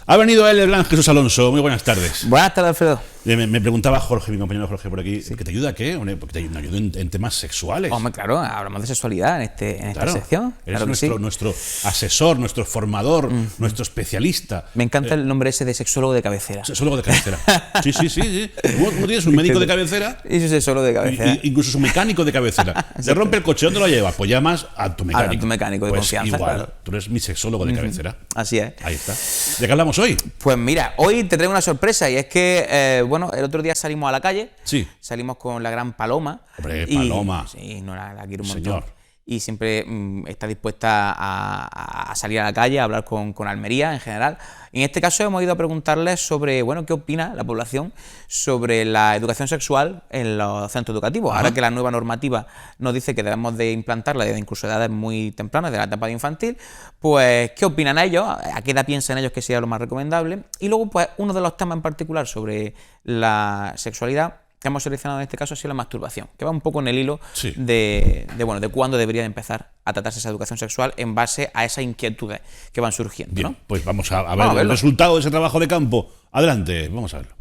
Ha venido el gran Jesús Alonso. Muy buenas tardes. Buenas tardes, Alfredo. Me preguntaba Jorge, mi compañero Jorge por aquí, ¿que te ayuda a qué? Porque te ayuda en temas sexuales. Hombre, claro, hablamos de sexualidad en esta sección. Eres claro nuestro asesor, nuestro formador, nuestro especialista. Me encanta el nombre ese de sexólogo de cabecera. Sexólogo de cabecera. Sí. ¿Cómo tienes un médico de cabecera? Y su sexólogo de cabecera. Incluso su mecánico de cabecera. Te rompe el coche, ¿dónde lo llevas? Pues llamas a tu mecánico. A tu mecánico de pues confianza, igual, claro. Tú eres mi sexólogo de cabecera. Así es. Ahí está. ¿De qué hablamos hoy? Pues mira, hoy te traigo una sorpresa y es que, el otro día salimos a la calle. Sí. Salimos con la gran Paloma. Hombre, Paloma. Sí, no, la quiero un Señor. montón. Y siempre está dispuesta a salir a la calle, a hablar con Almería en general. Y en este caso hemos ido a preguntarles sobre, qué opina la población sobre la educación sexual en los centros educativos. Ahora que la nueva normativa nos dice que debemos de implantarla desde incluso edades muy tempranas, de la etapa de infantil, pues, ¿qué opinan ellos? ¿A qué edad piensan ellos que sería lo más recomendable? Y luego, pues, uno de los temas en particular sobre la sexualidad que hemos seleccionado en este caso ha sido la masturbación, que va un poco en el hilo de cuándo debería de empezar a tratarse esa educación sexual en base a esas inquietudes que van surgiendo. Bien, ¿no? pues vamos a ver el resultado de ese trabajo de campo. Adelante, vamos a verlo.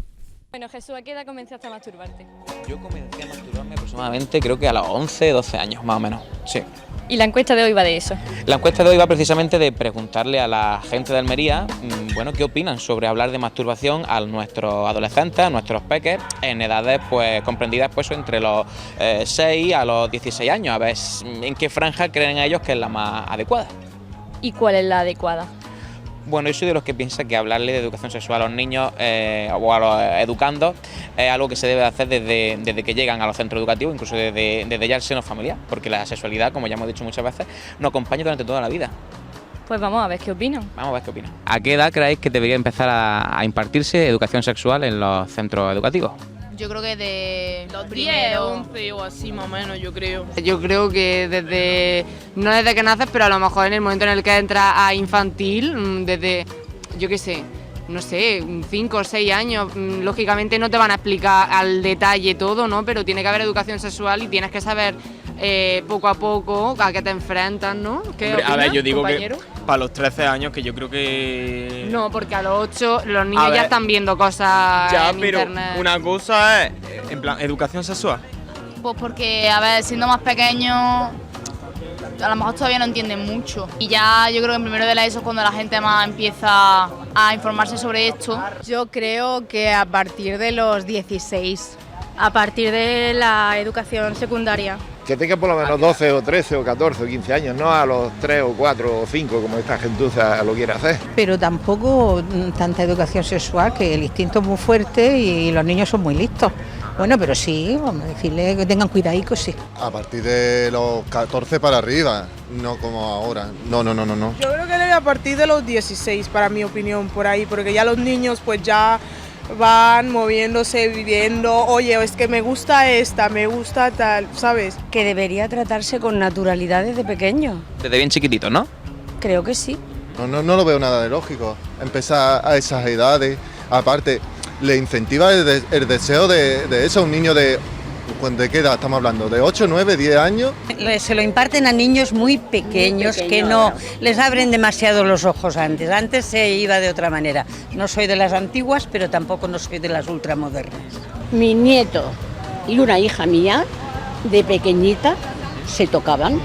Bueno, Jesús, ¿a qué edad comenzaste a masturbarte? Yo comencé a masturbarme aproximadamente, creo que a los 11, 12 años, más o menos, sí. Y la encuesta de hoy va de eso. La encuesta de hoy va precisamente de preguntarle a la gente de Almería, qué opinan sobre hablar de masturbación a nuestros adolescentes, a nuestros peques, en edades pues comprendidas pues entre los 6 a los 16 años, a ver en qué franja creen ellos que es la más adecuada. ¿Y cuál es la adecuada? Bueno, yo soy de los que piensa que hablarle de educación sexual a los niños o a los educandos es algo que se debe hacer desde que llegan a los centros educativos, incluso desde ya el seno familiar, porque la sexualidad, como ya hemos dicho muchas veces, nos acompaña durante toda la vida. Pues vamos a ver qué opinan. Vamos a ver qué opinan. ¿A qué edad creéis que debería empezar a impartirse educación sexual en los centros educativos? Yo creo que de los 10, primero, 11 o así más o menos, yo creo. Yo creo que no desde que naces, pero a lo mejor en el momento en el que entras a infantil, desde, yo qué sé, no sé, 5 o 6 años, lógicamente no te van a explicar al detalle todo, ¿no? Pero tiene que haber educación sexual y tienes que saber poco a poco a qué te enfrentas, ¿no? ¿Qué opinas, a ver, yo digo compañero? que para los 13 años, que yo creo que... No, porque a los 8 los niños ya están viendo cosas ya, en pero internet. una cosa es, en plan, educación sexual. pues porque, a ver, siendo más pequeños, a lo mejor todavía no entienden mucho. Y ya yo creo que en primero de la ESO es cuando la gente más empieza a informarse sobre esto. Yo creo que a partir de los 16, a partir de la educación secundaria. Que tenga por lo menos 12 o 13 o 14 o 15 años, no a los 3 o 4 o 5 como esta gentuza lo quiere hacer. Pero tampoco tanta educación sexual, que el instinto es muy fuerte y los niños son muy listos. Bueno, pero sí, vamos a decirle que tengan cuidadico, sí. A partir de los 14 para arriba, no como ahora. No. Yo creo que debe a partir de los 16, para mi opinión, por ahí, porque ya los niños pues ya van moviéndose, viviendo, oye, es que me gusta esta, me gusta tal, ¿sabes? Que debería tratarse con naturalidad desde pequeño. Desde bien chiquitito, ¿no? Creo que sí. No lo veo nada de lógico. Empezar a esas edades, aparte, le incentiva el deseo de eso a un niño de... ¿De qué edad estamos hablando? ¿De 8, 9, 10 años? Se lo imparten a niños muy pequeños que no les abren demasiado los ojos antes. Antes se iba de otra manera. No soy de las antiguas, pero tampoco no soy de las ultramodernas. Mi nieto y una hija mía, de pequeñita, se tocaban.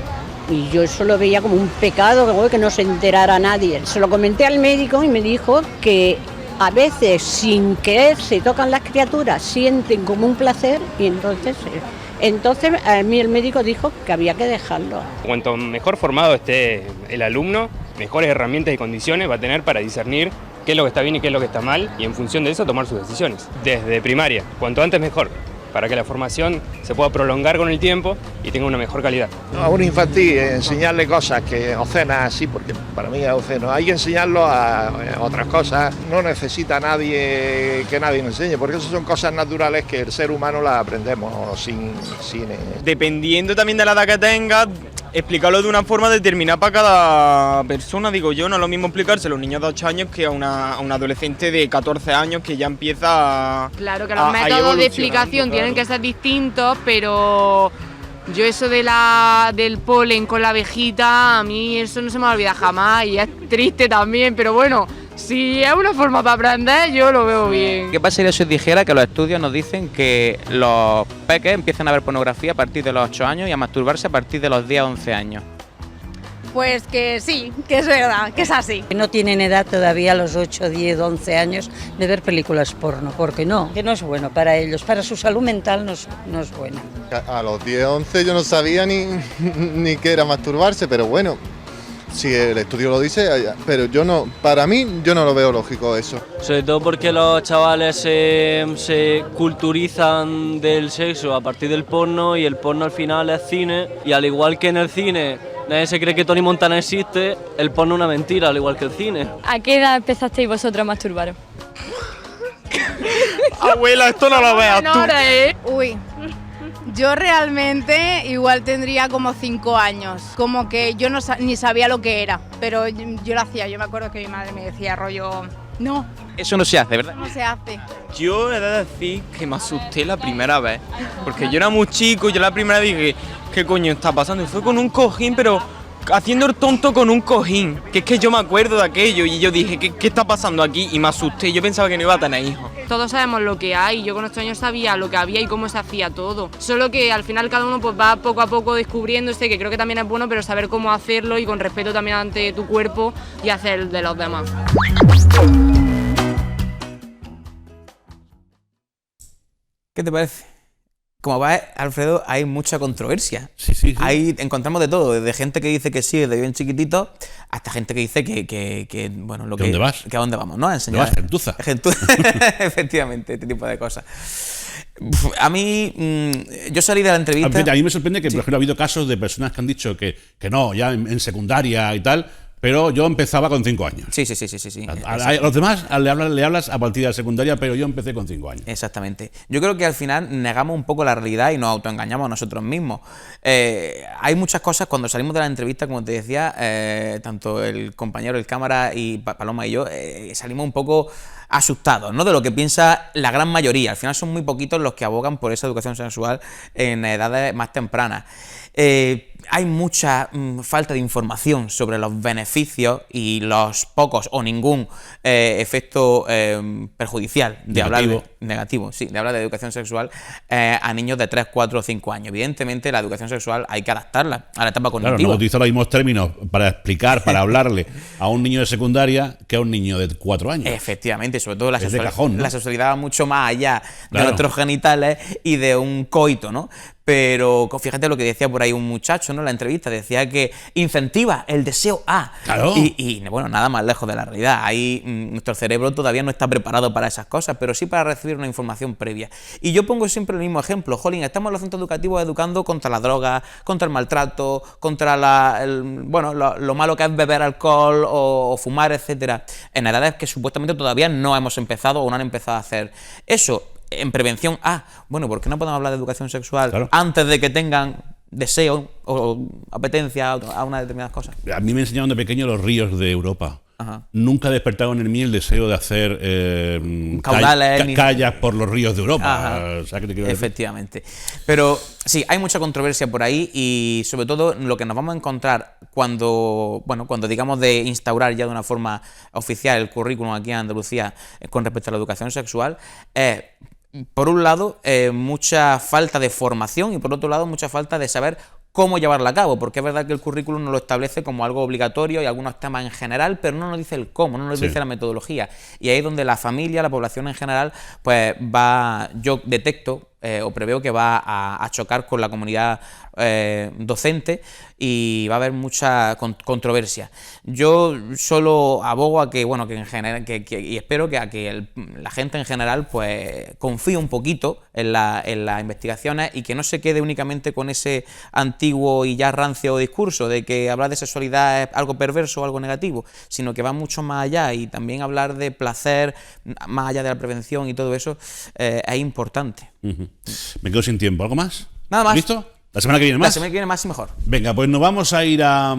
Y yo eso lo veía como un pecado, que no se enterara nadie. Se lo comenté al médico y me dijo que a veces sin querer se tocan las criaturas, sienten como un placer y entonces a mí el médico dijo que había que dejarlo. Cuanto mejor formado esté el alumno, mejores herramientas y condiciones va a tener para discernir qué es lo que está bien y qué es lo que está mal y en función de eso tomar sus decisiones. Desde primaria, cuanto antes mejor, para que la formación se pueda prolongar con el tiempo y tenga una mejor calidad. A un infantil enseñarle cosas que obscenas así, porque para mí es obsceno, hay que enseñarlo a otras cosas, no necesita nadie que nadie nos enseñe, porque esas son cosas naturales que el ser humano las aprendemos sin Dependiendo también de la edad que tengas, explicarlo de una forma determinada para cada persona, digo yo, no es lo mismo explicárselo a un niño de 8 años que a un adolescente de 14 años que ya empieza a... Claro que los métodos de explicación tienen que ser distintos, pero yo eso del polen con la abejita, a mí eso no se me olvida jamás y es triste también, pero bueno, Si es una forma para aprender, yo lo veo bien. ¿Qué pasaría si os dijera que los estudios nos dicen que los peques empiezan a ver pornografía a partir de los 8 años y a masturbarse a partir de los 10 o 11 años? Pues que sí, que es verdad, que es así. No tienen edad todavía a los 8, 10, 11 años de ver películas porno, porque no, que no es bueno para ellos, para su salud mental no es buena. A los 10, 11 yo no sabía ni qué era masturbarse, pero bueno, si el estudio lo dice, pero para mí yo no lo veo lógico eso. Sobre todo porque los chavales se culturizan del sexo a partir del porno y el porno al final es cine y al igual que en el cine nadie se cree que Tony Montana existe, el porno es una mentira, al igual que el cine. ¿A qué edad empezasteis vosotros a masturbaros? Abuela, esto no lo veas tú. Uy, yo realmente igual tendría como 5 años, como que yo ni sabía lo que era, pero yo lo hacía. Yo me acuerdo que mi madre me decía rollo, no. Eso no se hace, ¿verdad? No se hace. Yo he de decir que me asusté la primera vez, porque yo era muy chico y yo la primera vez dije, ¿qué coño está pasando? Y fue con un cojín, pero haciendo el tonto con un cojín, que es que yo me acuerdo de aquello y yo dije, ¿qué está pasando aquí? Y me asusté, yo pensaba que no iba a tener hijos. Todos sabemos lo que hay, yo con 8 años sabía lo que había y cómo se hacía todo. Solo que al final cada uno pues va poco a poco descubriéndose, que creo que también es bueno, pero saber cómo hacerlo y con respeto también ante tu cuerpo y hacer el de los demás. ¿Qué te parece? Como ves, Alfredo, hay mucha controversia. Sí. Ahí encontramos de todo, desde gente que dice que sí desde bien chiquitito, hasta gente que dice que bueno, lo que... ¿Dónde vas? Que a dónde vamos, ¿no? A enseñar. ¿Dónde vas? Gentuza. Efectivamente, este tipo de cosas. A mí, yo salí de la entrevista... A mí me sorprende que, por ejemplo, ha habido casos de personas que han dicho que no, ya en secundaria y tal... Pero yo empezaba con 5 años. Sí. A los demás le hablas a partir de la secundaria, pero yo empecé con 5 años. Exactamente. Yo creo que al final negamos un poco la realidad y nos autoengañamos a nosotros mismos. Hay muchas cosas, cuando salimos de la entrevista, como te decía, tanto el compañero, el cámara y Paloma y yo, salimos un poco asustados, ¿no?, de lo que piensa la gran mayoría. Al final son muy poquitos los que abogan por esa educación sexual en edades más tempranas. Hay mucha falta de información sobre los beneficios y los pocos o ningún efecto perjudicial de hablar de educación sexual a niños de 3, 4 o 5 años. Evidentemente la educación sexual hay que adaptarla a la etapa cognitiva. Claro, no utilizo los mismos términos para explicar, para hablarle a un niño de secundaria que a un niño de 4 años. Efectivamente, sobre todo la sexualidad va mucho más allá de nuestros genitales y de un coito, ¿no? Pero fíjate lo que decía por ahí un muchacho, ¿no?, en la entrevista, decía que incentiva el deseo A. Claro. Y bueno, nada más lejos de la realidad. Ahí nuestro cerebro todavía no está preparado para esas cosas, pero sí para recibir una información previa. Y yo pongo siempre el mismo ejemplo. Jolín, estamos en los centros educativos educando contra la droga, contra el maltrato, contra lo malo que es beber alcohol o fumar, etcétera, en edades que supuestamente todavía no hemos empezado o no han empezado a hacer eso. En prevención, bueno, ¿por qué no podemos hablar de educación sexual antes de que tengan deseo o apetencia a unas determinadas cosas? A mí me enseñaron de pequeño los ríos de Europa. Ajá. Nunca despertaron en mí el deseo de hacer caudales, calles por los ríos de Europa. ¿Sabes qué te quiero decir? Efectivamente. Pero sí, hay mucha controversia por ahí y sobre todo lo que nos vamos a encontrar cuando digamos de instaurar ya de una forma oficial el currículum aquí en Andalucía con respecto a la educación sexual es, por un lado, mucha falta de formación y por otro lado, mucha falta de saber cómo llevarla a cabo, porque es verdad que el currículum nos lo establece como algo obligatorio y algunos temas en general, pero no nos dice el cómo, no nos dice la metodología. Y ahí es donde la familia, la población en general, pues yo detecto o preveo que va a chocar con la comunidad docente y va a haber mucha controversia. Yo solo abogo a que, bueno, que en general, y espero que la gente en general pues confíe un poquito en las investigaciones y que no se quede únicamente con ese antiguo y ya rancio discurso de que hablar de sexualidad es algo perverso o algo negativo, sino que va mucho más allá y también hablar de placer, más allá de la prevención y todo eso, es importante. Me quedo sin tiempo. ¿Algo más? Nada más. ¿Listo? ¿La semana que viene más? La semana que viene más y mejor. Venga, pues nos vamos a ir a...